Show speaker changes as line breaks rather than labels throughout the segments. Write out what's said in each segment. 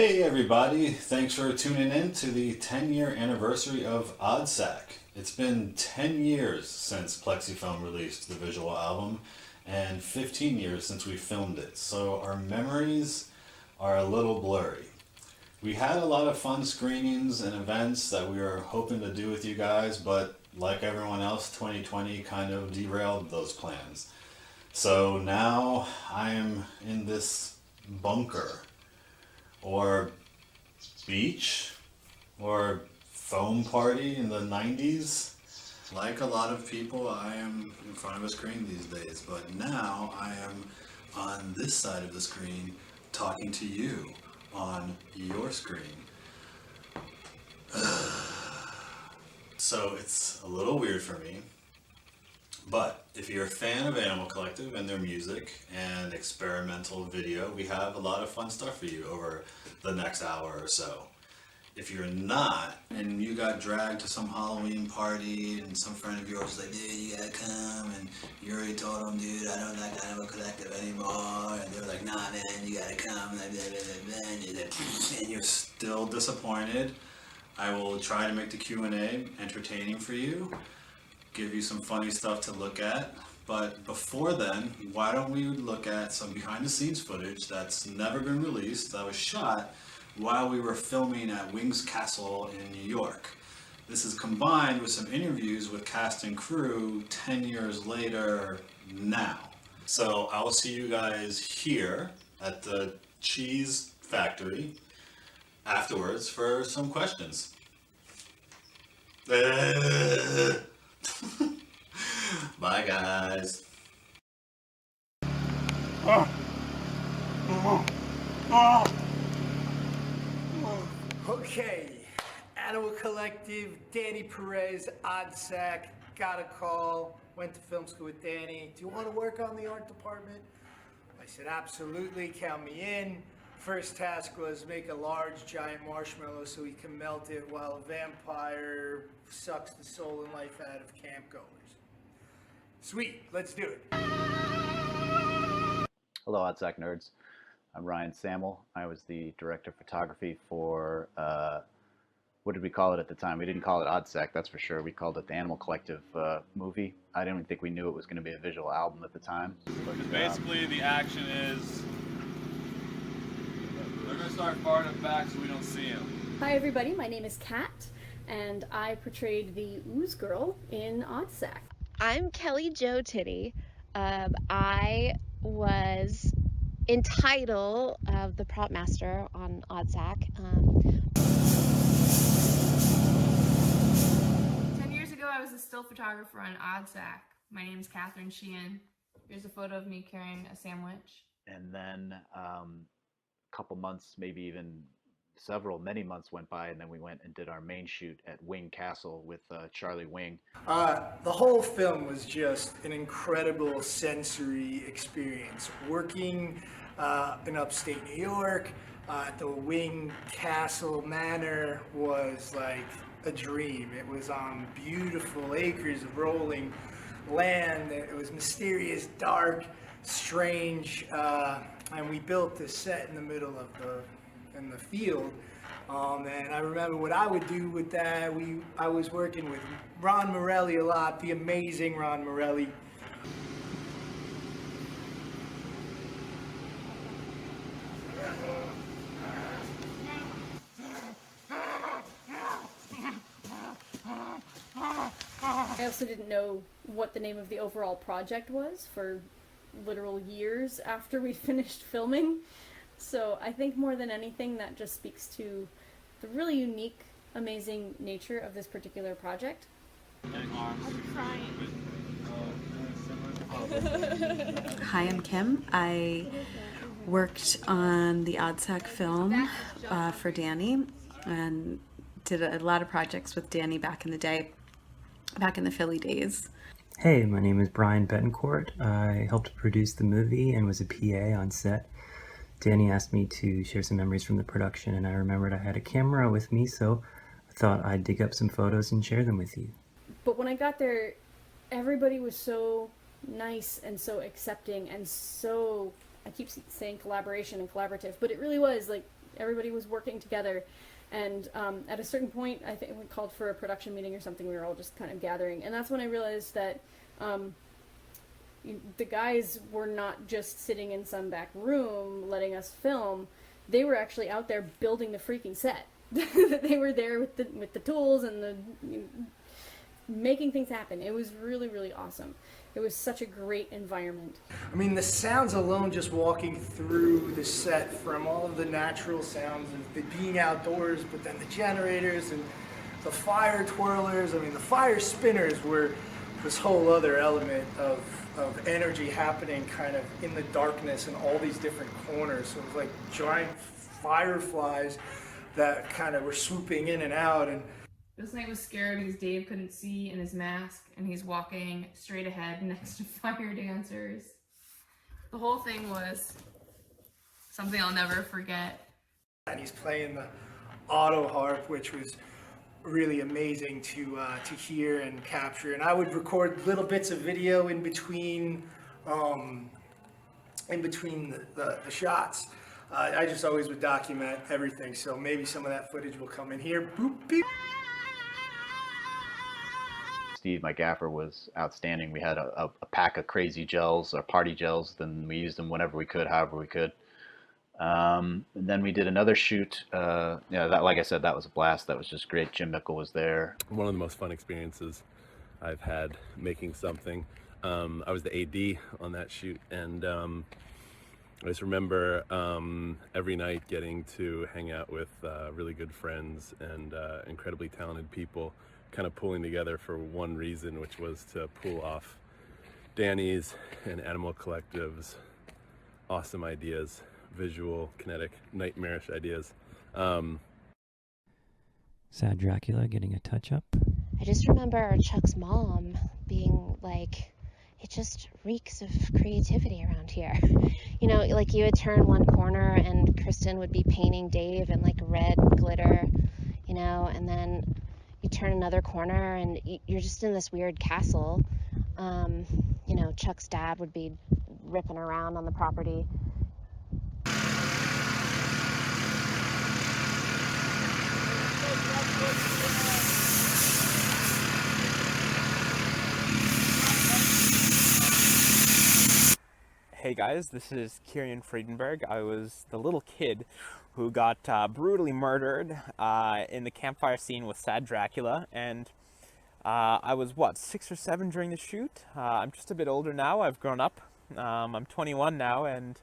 Hey everybody, thanks for tuning in to the 10-year anniversary of Oddsac. It's been 10 years since Plexifilm released the visual album and 15 years since we filmed it, so our memories are a little blurry. We had a lot of fun screenings and events that we were hoping to do with you guys, but like everyone else, 2020 kind of derailed those plans. So now I am in this bunker or beach or foam party in the 90s. Like a lot of people, I am in front of a screen these days, but now I am on this side of the screen talking to you on your screen. So it's a little weird for me, but if you're a fan of Animal Collective and their music and experimental video, we have a lot of fun stuff for you over the next hour or so. If you're not, and you got dragged to some Halloween party and some friend of yours was like, dude, you gotta come, and you already told them, dude, I don't like Animal Collective anymore, and they're like, nah, man, you gotta come, and you're still disappointed, I will try to make the Q&A entertaining for you, give you some funny stuff to look at. But before then, why don't we look at some behind the scenes footage that's never been released, that was shot while we were filming at Wings Castle in New York. This is combined with some interviews with cast and crew 10 years later now. So I will see you guys here at the cheese factory afterwards for some questions. Bye, guys.
Okay, Animal Collective, Danny Perez, Oddsac, got a call, went to film school with Danny. Do you want to work on the art department? I said, absolutely, count me in. First task was make a large giant marshmallow so he can melt it while a vampire sucks the soul and life out of campgoers. Sweet, let's do it.
Hello, Oddsac nerds. I'm Ryan Samuel. I was the director of photography for, what did we call it at the time? We didn't call it Oddsac, that's for sure. We called it the Animal Collective movie. I didn't even think we knew it was going to be a visual album at the time.
Because basically the action is, they're going to start far enough back so we don't see them.
Hi everybody, my name is Kat, and I portrayed the Ooze Girl in Oddsac.
I'm Kelly Jo Titty. I was in title of the prop master on Oddsac.
10 years ago, I was a still photographer on Oddsac. My name is Catherine Sheehan. Here's a photo of me carrying a sandwich.
And then a couple months, maybe even many months went by, and then we went and did our main shoot at Wing Castle with Charlie Wing.
The whole film was just an incredible sensory experience. Working in upstate New York at the Wing Castle Manor was like a dream. It was on beautiful acres of rolling land. It was mysterious, dark, strange, and we built this set in the middle of in the field. And I remember what I would do with that. I was working with Ron Morelli a lot, the amazing Ron Morelli.
I also didn't know what the name of the overall project was for literal years after we finished filming. So I think more than anything that just speaks to the really unique, amazing nature of this particular project.
Hi, I'm Kim. I worked on the Oddsac film for Danny and did a lot of projects with Danny back in the day, back in the Philly days.
Hey, my name is Brian Betancourt. I helped produce the movie and was a PA on set. Danny asked me to share some memories from the production, and I remembered I had a camera with me, so I thought I'd dig up some photos and share them with you.
But when I got there, everybody was so nice and so accepting and so, I keep saying collaboration and collaborative, but it really was like everybody was working together. And at a certain point, I think we called for a production meeting or something. We were all just kind of gathering, and that's when I realized that the guys were not just sitting in some back room letting us film. They were actually out there building the freaking set. They were there with the tools and the making things happen. It was really, really awesome. It was such a great environment.
I mean, the sounds alone, just walking through the set, from all of the natural sounds of the being outdoors, but then the generators and the fire twirlers. I mean, the fire spinners were this whole other element of energy happening kind of in the darkness in all these different corners. So it was like giant fireflies that kind of were swooping in and out. And
This night was scary because Dave couldn't see in his mask, and he's walking straight ahead next to fire dancers. The whole thing was something I'll never forget.
And he's playing the auto harp, which was really amazing to hear and capture. And I would record little bits of video in between the shots. I just always would document everything, so maybe some of that footage will come in here. Boop, beep.
Steve, my gaffer, was outstanding. We had a pack of crazy gels, or party gels, then we used them whenever we could, however we could. And then we did another shoot. Yeah, that, like I said, that was a blast. That was just great. Jim Mickle was there.
One of the most fun experiences I've had making something. I was the AD on that shoot, and I just remember every night getting to hang out with really good friends and incredibly talented people, kind of pulling together for one reason, which was to pull off Danny's and Animal Collective's awesome ideas, visual, kinetic, nightmarish ideas.
Sad Dracula getting a touch-up.
I just remember Chuck's mom being like, it just reeks of creativity around here. You know, like you would turn one corner and Kristen would be painting Dave in like red glitter, you know, and then you turn another corner and you're just in this weird castle. You know, Chuck's dad would be ripping around on the property.
Hey guys, this is Kieran Friedenberg. I was the little kid who got brutally murdered in the campfire scene with Sad Dracula, and I was, 6 or 7 during the shoot? I'm just a bit older now. I've grown up. I'm 21 now, and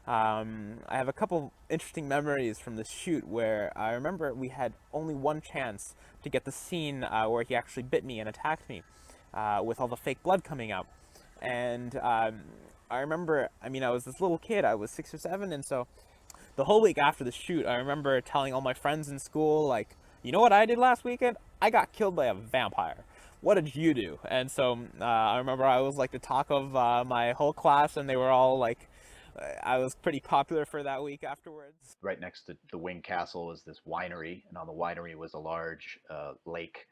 I have a couple interesting memories from the shoot where I remember we had only one chance to get the scene where he actually bit me and attacked me with all the fake blood coming out. And I remember, I was this little kid, I was 6 or 7, and so the whole week after the shoot, I remember telling all my friends in school, like, you know what I did last weekend? I got killed by a vampire. What did you do? And so I remember I was like the talk of my whole class, and they were all like, I was pretty popular for that week afterwards.
Right next to the Wing Castle is this winery, and on the winery was a large lake.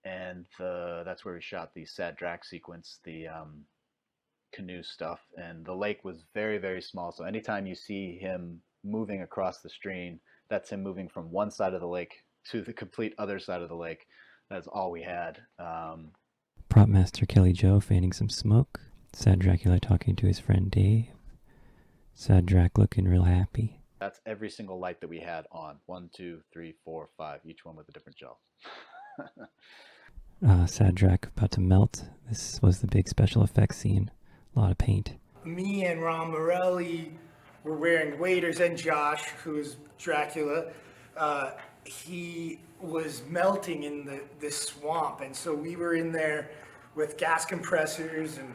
And that's where we shot the Sad Drac sequence, the canoe stuff. And the lake was very, very small. So anytime you see him moving across the stream, that's him moving from one side of the lake to the complete other side of the lake. That's all we had.
Prop Master Kelly Joe fanning some smoke. Sad Dracula talking to his friend Dave. Sad Drac looking real happy.
That's every single light that we had on. 1, 2, 3, 4, 5, each one with a different gel.
Sad Drac about to melt. This was the big special effects scene. A lot of paint.
Me and Ron Morelli were wearing waders, and Josh, who is Dracula, he was melting in this swamp, and so we were in there with gas compressors and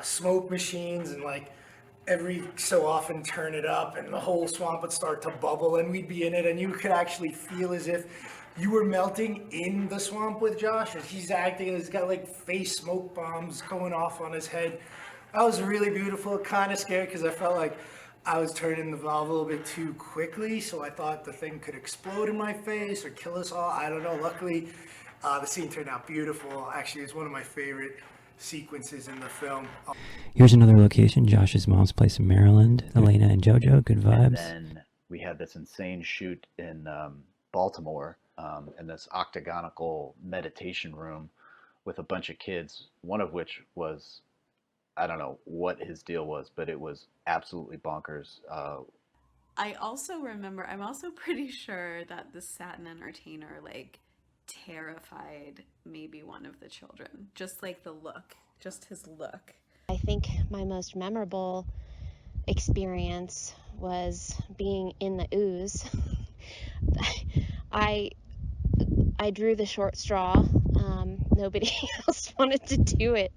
smoke machines, and like every so often turn it up, and the whole swamp would start to bubble, and we'd be in it, and you could actually feel as if you were melting in the swamp with Josh, and he's acting, he's got like face smoke bombs going off on his head. That was really beautiful, kind of scary because I felt like I was turning the valve a little bit too quickly, so I thought the thing could explode in my face or kill us all. I don't know. Luckily, the scene turned out beautiful. Actually, it's one of my favorite sequences in the film.
Here's another location, Josh's mom's place in Maryland. Elena and JoJo, good vibes.
And then we had this insane shoot in Baltimore in this octagonal meditation room with a bunch of kids, one of which was, I don't know what his deal was, but it was absolutely bonkers.
I also remember, I'm also pretty sure that the satin entertainer like terrified maybe one of the children. Just like the look, just his look.
I think my most memorable experience was being in the ooze. I drew the short straw. Nobody else wanted to do it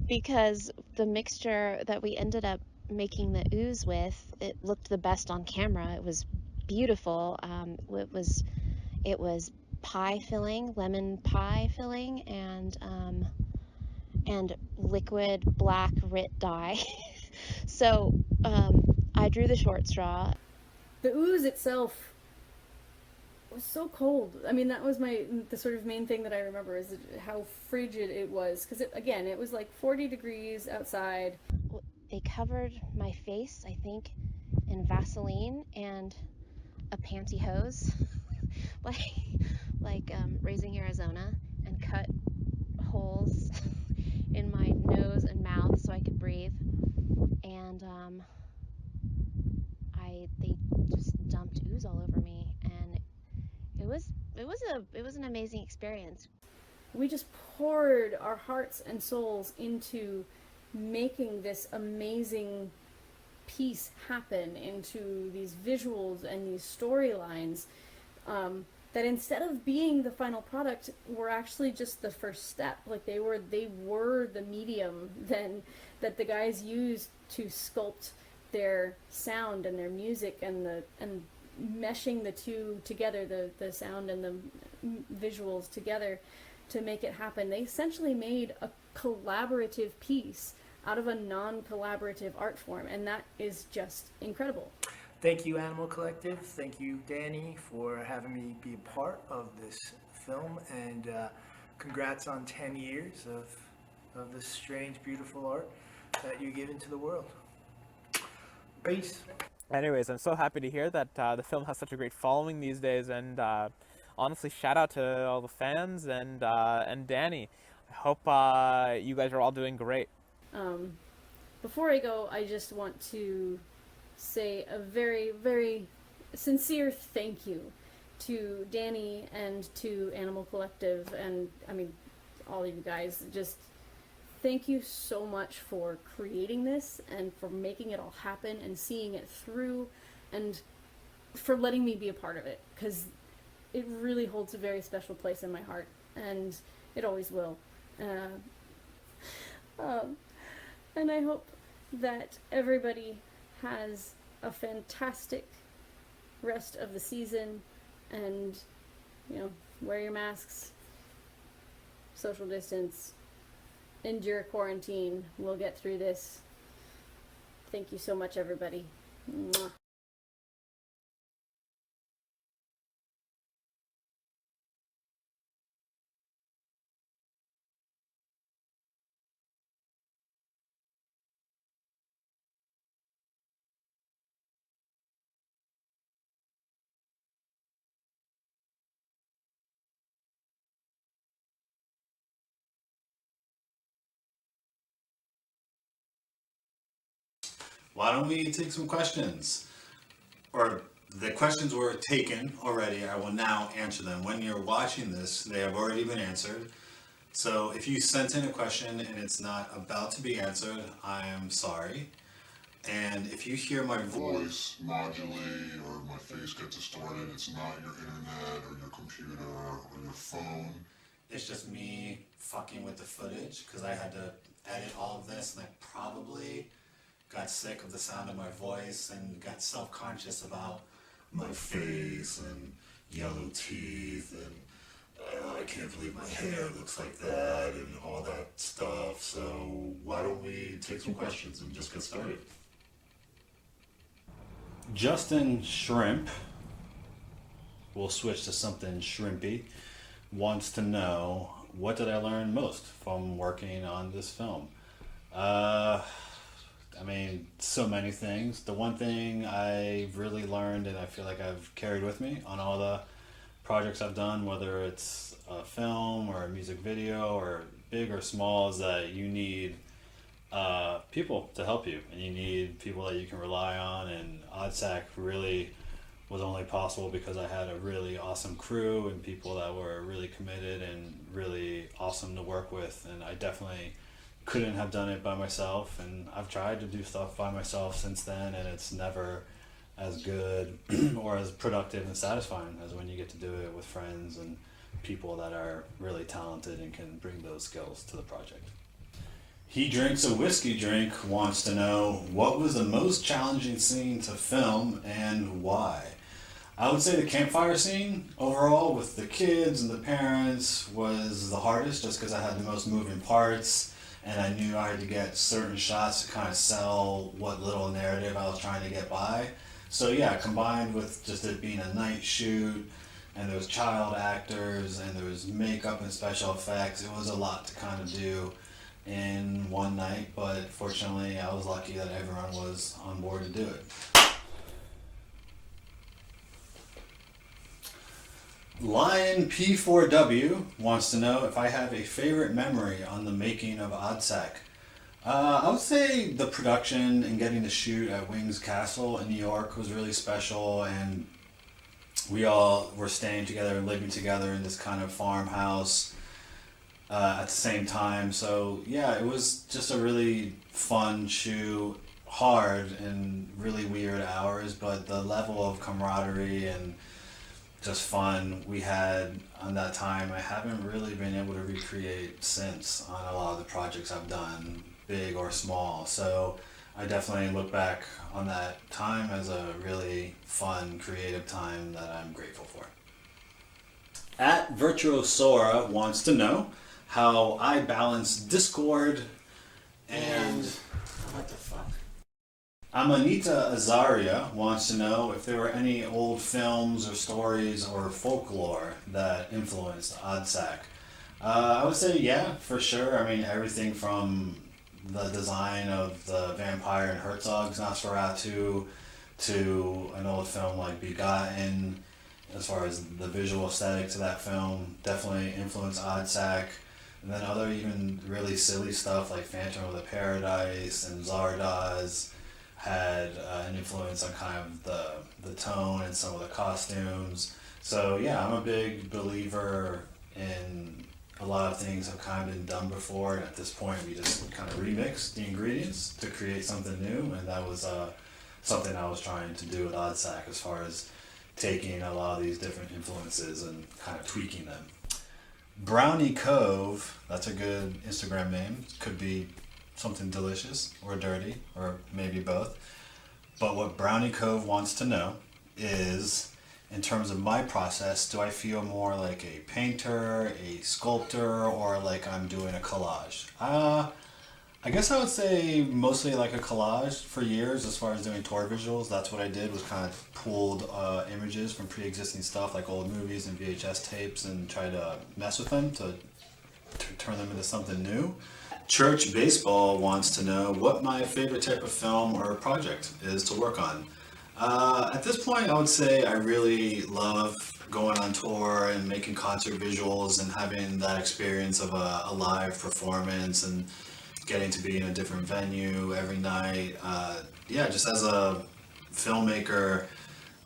because the mixture that we ended up making the ooze with, it looked the best on camera. It was beautiful. It was pie filling, lemon pie filling, and liquid black RIT dye. So I drew the short straw.
The ooze itself was so cold. I mean, that was the sort of main thing that I remember is how frigid it was. Because, it was like 40 degrees outside.
They covered my face, I think, in Vaseline and a pantyhose, like Raising Arizona, and cut holes in my nose and mouth so I could breathe. And they just dumped ooze all over me, and it was an amazing experience.
We just poured our hearts and souls into making this amazing piece happen, into these visuals and these storylines, that instead of being the final product were actually just the first step. Like they were the medium then that the guys used to sculpt their sound and their music and meshing the two together, the sound and the visuals together to make it happen. They essentially made a collaborative piece out of a non-collaborative art form, and that is just incredible.
Thank you, Animal Collective. Thank you, Danny, for having me be a part of this film, and congrats on 10 years of this strange, beautiful art that you're giving to the world. Peace.
Anyways, I'm so happy to hear that the film has such a great following these days, and honestly, shout out to all the fans and Danny. I hope you guys are all doing great.
Before I go, I just want to say a very, very sincere thank you to Danny and to Animal Collective, and I mean all of you guys. Just thank you so much for creating this and for making it all happen and seeing it through, and for letting me be a part of it, because it really holds a very special place in my heart, and it always will. And I hope that everybody has a fantastic rest of the season, and wear your masks, social distance, endure quarantine. We'll get through this. Thank you so much, everybody. Mwah.
Why don't we take some questions? Or the questions were taken already. I will now answer them. When you're watching this, they have already been answered. So if you sent in a question and it's not about to be answered, I am sorry. And if you hear my voice modulate or my face get distorted, it's not your internet or your computer or your phone. It's just me fucking with the footage because I had to edit all of this, and I probably got sick of the sound of my voice and got self-conscious about my face and yellow teeth and I can't believe my hair looks like that and all that stuff. So why don't we take some questions and just get started? Justin Shrimp, we'll switch to something shrimpy, wants to know, what did I learn most from working on this film? I mean, so many things. The one thing I've really learned and I feel like I've carried with me on all the projects I've done, whether it's a film or a music video or big or small, is that you need people to help you, and you need people that you can rely on. And Oddsac really was only possible because I had a really awesome crew and people that were really committed and really awesome to work with. And I definitely couldn't have done it by myself. And I've tried to do stuff by myself since then, and it's never as good or as productive and satisfying as when you get to do it with friends and people that are really talented and can bring those skills to the project. He Drinks a Whiskey Drink wants to know, what was the most challenging scene to film and why? I would say the campfire scene overall with the kids and the parents was the hardest, just because I had the most moving parts and I knew I had to get certain shots to kind of sell what little narrative I was trying to get by. So yeah, combined with just it being a night shoot and there was child actors and there was makeup and special effects, it was a lot to kind of do in one night, but fortunately I was lucky that everyone was on board to do it. Lion P4W wants to know if I have a favorite memory on the making of Oddsac. I would say the production and getting to shoot at Wings Castle in New York was really special, and we all were staying together and living together in this kind of farmhouse at the same time. So yeah, it was just a really fun shoot, hard and really weird hours, but the level of camaraderie and just fun we had on that time, I haven't really been able to recreate since on a lot of the projects I've done, big or small. So I definitely look back on that time as a really fun, creative time that I'm grateful for. At Virtuosora wants to know how I balance Discord and what the fuck? Amanita Azaria wants to know if there were any old films or stories or folklore that influenced Oddsac. I would say yeah, for sure. I mean, everything from the design of the vampire in Herzog's Nosferatu to an old film like Begotten, as far as the visual aesthetic to that film, definitely influenced Oddsac. And then other even really silly stuff like Phantom of the Paradise and Zardoz had an influence on kind of the tone and some of the costumes. So yeah, I'm a big believer in a lot of things have kind of been done before, and at this point we just kind of remix the ingredients to create something new, and that was something I was trying to do with Oddsac, as far as taking a lot of these different influences and kind of tweaking them. Brownie Cove, that's a good Instagram name. Could be something delicious or dirty, or maybe both. But what Brownie Cove wants to know is, in terms of my process, do I feel more like a painter, a sculptor, or like I'm doing a collage? I guess I would say mostly like a collage for years. As far as doing tour visuals, that's what I did, was kind of pulled images from pre-existing stuff like old movies and VHS tapes and try to mess with them to turn them into something new. Church Baseball wants to know what my favorite type of film or project is to work on. At this point, I would say I really love going on tour and making concert visuals and having that experience of a live performance and getting to be in a different venue every night. Yeah, just as a filmmaker,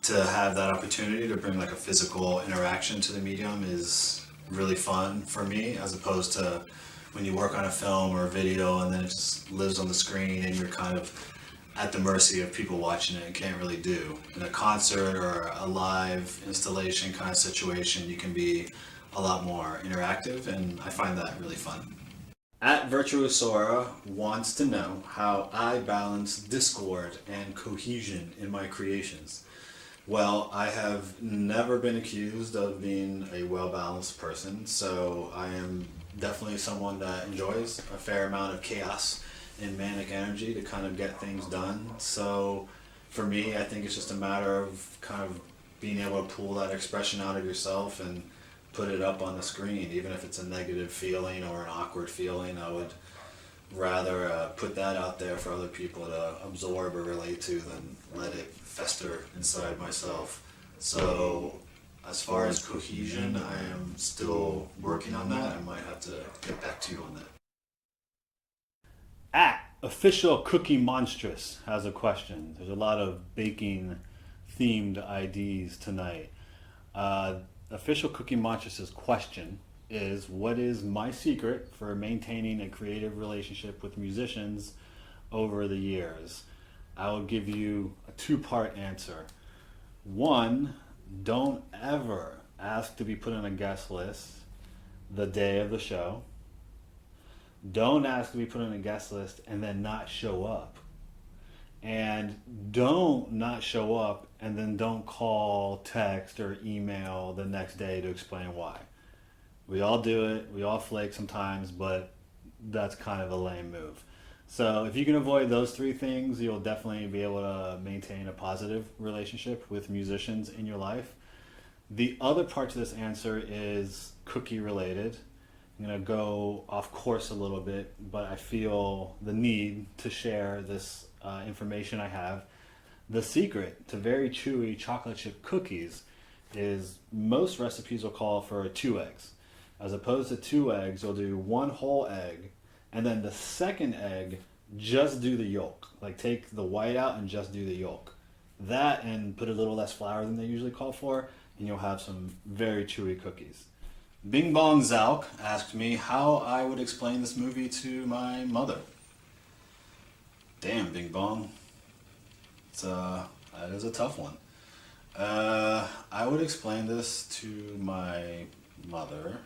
to have that opportunity to bring like a physical interaction to the medium is really fun for me, as opposed to when you work on a film or a video and then it just lives on the screen and you're kind of at the mercy of people watching it and can't really do. In a concert or a live installation kind of situation, you can be a lot more interactive, and I find that really fun. At Virtuosora wants to know how I balance discord and cohesion in my creations. Well, I have never been accused of being a well-balanced person, so I am definitely someone that enjoys a fair amount of chaos and manic energy to kind of get things done. So for me, I think it's just a matter of kind of being able to pull that expression out of yourself and put it up on the screen. Even if it's a negative feeling or an awkward feeling, I would rather put that out there for other people to absorb or relate to than let it fester inside myself. So as far as cohesion, I am still working on that. I might have to get back to you on that.
At Official Cookie Monstrous has a question. There's a lot of baking themed IDs tonight. Official Cookie Monstrous's question is, what is my secret for maintaining a creative relationship with musicians over the years? I will give you a two-part answer. One, don't ever ask to be put on a guest list the day of the show. Don't ask to be put on a guest list and then not show up. And don't not show up and then don't call, text, or email the next day to explain why. We all do it, we all flake sometimes, but that's kind of a lame move. So if you can avoid those three things, you'll definitely be able to maintain a positive relationship with musicians in your life. The other part to this answer is cookie related. I'm going to go off course a little bit, but I feel the need to share this information I have. The secret to very chewy chocolate chip cookies is most recipes will call for 2 eggs. As opposed to 2 eggs, you'll do 1 whole egg, and then the second egg, just do the yolk. Like take the white out and just do the yolk. That, and put a little less flour than they usually call for, and you'll have some very chewy cookies.
Bing Bong Zalk asked me how I would explain this movie to my mother. Damn, Bing Bong. That is a tough one. I would explain this to my mother.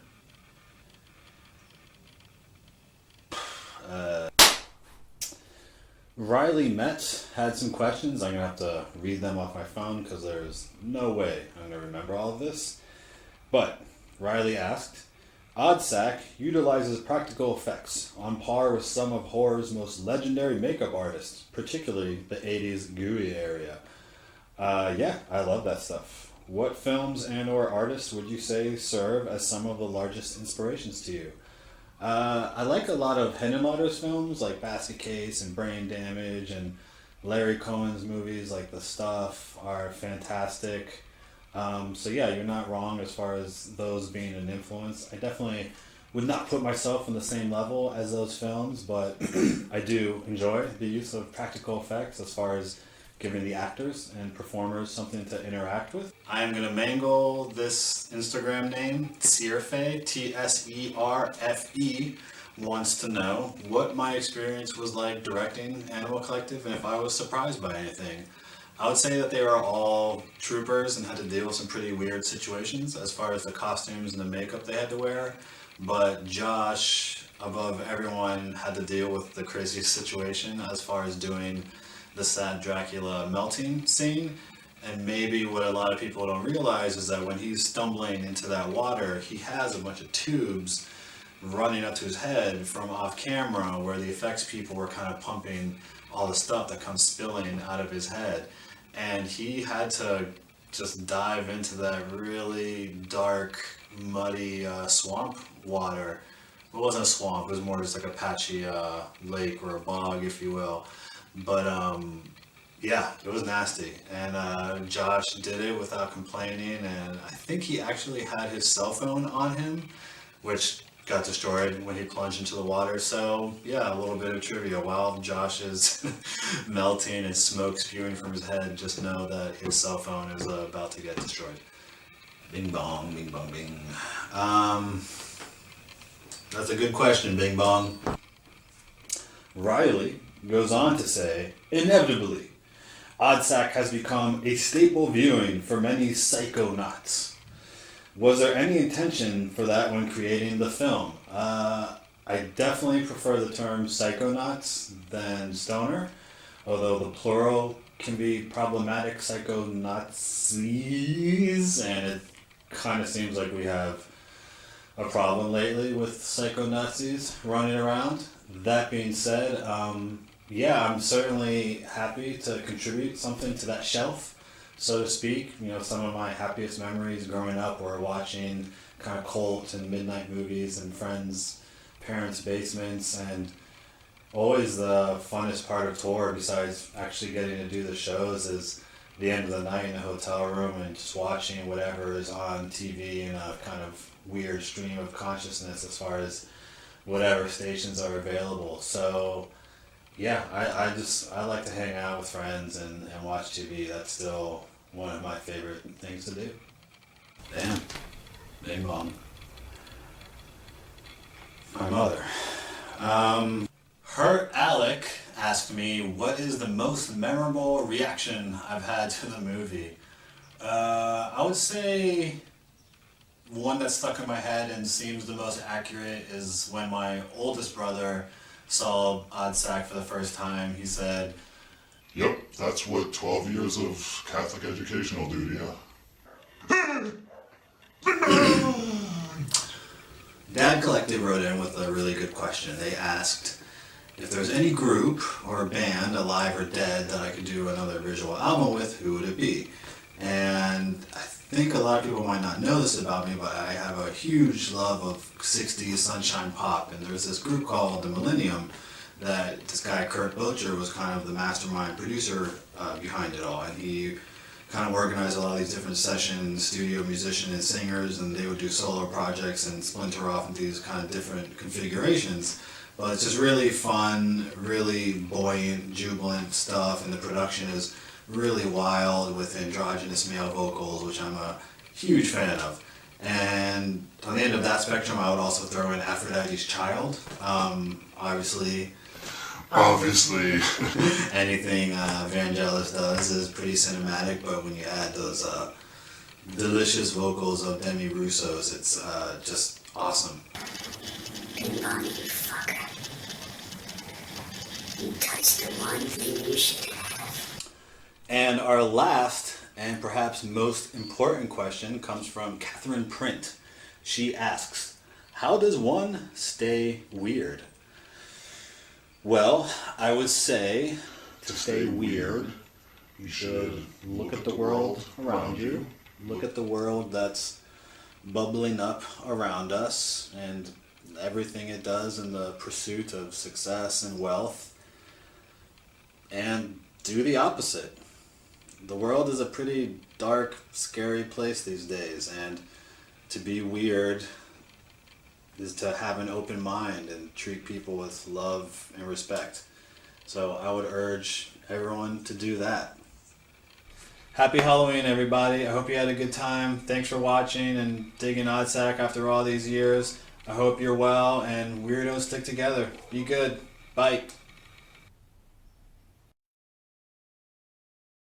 Riley Metz had some questions. I'm going to have to read them off my phone because there's no way I'm going to remember all of this. But Riley asked, Oddsac utilizes practical effects on par with some of horror's most legendary makeup artists, particularly the 80s gooey area. Yeah, I love that stuff. What films and or artists would you say serve as some of the largest inspirations to you? I like a lot of Henenlotter's films like Basket Case and Brain Damage, and Larry Cohen's movies like The Stuff are fantastic. So yeah, you're not wrong as far as those being an influence. I definitely would not put myself on the same level as those films, but I do enjoy the use of practical effects as far as giving the actors and performers something to interact with. I am going to mangle this Instagram name. Tserfe, Tserfe, wants to know what my experience was like directing Animal Collective and if I was surprised by anything. I would say that they were all troopers and had to deal with some pretty weird situations as far as the costumes and the makeup they had to wear. But Josh, above everyone, had to deal with the craziest situation as far as doing the sad Dracula melting scene. And maybe what a lot of people don't realize is that when he's stumbling into that water, he has a bunch of tubes running up to his head from off camera where the effects people were kind of pumping all the stuff that comes spilling out of his head. And he had to just dive into that really dark, muddy swamp water. It wasn't a swamp, it was more just like a patchy lake or a bog, if you will. But yeah, it was nasty. And Josh did it without complaining, and I think he actually had his cell phone on him, which got destroyed when he plunged into the water. So yeah, a little bit of trivia. While Josh is melting and smoke spewing from his head, just know that his cell phone is about to get destroyed. Bing bong, bing bong, bing. That's a good question, Bing Bong. Riley goes on to say, inevitably, Oddsac has become a staple viewing for many psychonauts. Was there any intention for that when creating the film? I definitely prefer the term psychonauts than stoner, although the plural can be problematic, psychonautsies, and it kind of seems like we have a problem lately with psychonautsies running around. That being said, yeah, I'm certainly happy to contribute something to that shelf, so to speak. You know, some of my happiest memories growing up were watching kind of cult and midnight movies in friends' parents' basements, and always the funnest part of tour, besides actually getting to do the shows, is the end of the night in a hotel room and just watching whatever is on TV in a kind of weird stream of consciousness as far as whatever stations are available. So yeah, I like to hang out with friends and watch TV. That's still one of my favorite things to do. Damn. Bing bong. My mother. Hurt Alec asked me, what is the most memorable reaction I've had to the movie? I would say one that stuck in my head and seems the most accurate is when my oldest brother saw Oddsac for the first time. He said,
"Yep, that's what 12 years of Catholic education will do to you."
Dad Collective wrote in with a really good question. They asked if there's any group or band, alive or dead, that I could do another visual album with, who would it be? And I think a lot of people might not know this about me, but I have a huge love of 60s sunshine pop, and there's this group called The Millennium that this guy Kurt Bocher was kind of the mastermind producer behind it all, and he kind of organized a lot of these different sessions, studio musicians and singers, and they would do solo projects and splinter off into these kind of different configurations. But it's just really fun, really buoyant, jubilant stuff, and the production is really wild with androgynous male vocals, which I'm a huge fan of. And on the end of that spectrum, I would also throw in Aphrodite's Child. Obviously, anything Vangelis does is pretty cinematic, but when you add those delicious vocals of Demi Russo's, it's just awesome.
Good morning, you fucker. You touched the one thing you should have.
And our last and perhaps most important question comes from Catherine Print. She asks, how does one stay weird? Well, I would say to stay weird, you should look at the world around you, look at the world that's bubbling up around us and everything it does in the pursuit of success and wealth, and do the opposite. The world is a pretty dark, scary place these days, and to be weird is to have an open mind and treat people with love and respect. So I would urge everyone to do that. Happy Halloween, everybody. I hope you had a good time. Thanks for watching and digging Oddsac after all these years. I hope you're well and weirdos stick together. Be good. Bye.